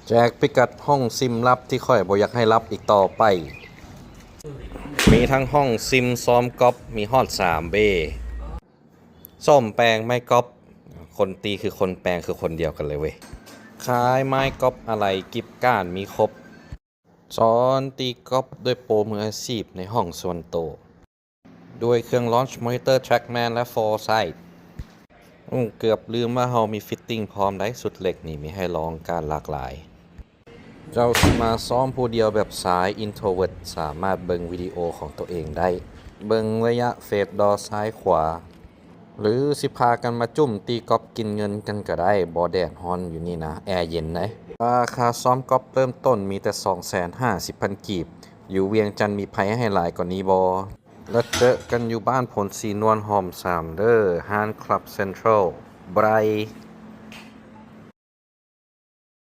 แจกพิกัดห้องซิมลับที่ค่อยบ่อยากให้รับอีกต่อไป มีทั้งห้องซิมซ้อมก๊อปมีฮอด3เบส้มแปลงไม้ก๊อปคนตีคือคนแปลงคือคนเดียวกันเลยเว้ยขายไม้ก๊อปอะไรกิบก้านมีครบสอนตีก๊อปด้วยโปรมืออาชีพในห้องส่วนโตวด้วยเครื่อง Launch Monitor Trackman และ Foresight เกือบลืมว่าเรามีฟิตติ้งพร้อมได้สุดเหล็กนี่มีให้ลองการหลากหลาย เจ้าสิมาซ้อมผู้เดียวแบบสาย Introvert สามารถเบิ่งวิดีโอของตัวเองได้ เบิ่งระยะเฟดดอซ้ายขวา หรือสิพากันมาจุ่มตีกอล์ฟกินเงินกันก็ได้บ่แดดฮ้อนอยู่นี่นะ แอร์เย็นนะราคาซ้อมกอล์ฟเริ่มต้นมีแต่ 250,000 กีบ อยู่เวียงจันทน์มีไผให้หลายกว่านี้บ่แล้วเจอกันอยู่บ้านผลสีนวลหอม3เด้อฮานคลับเซ็นทรัลไบรท์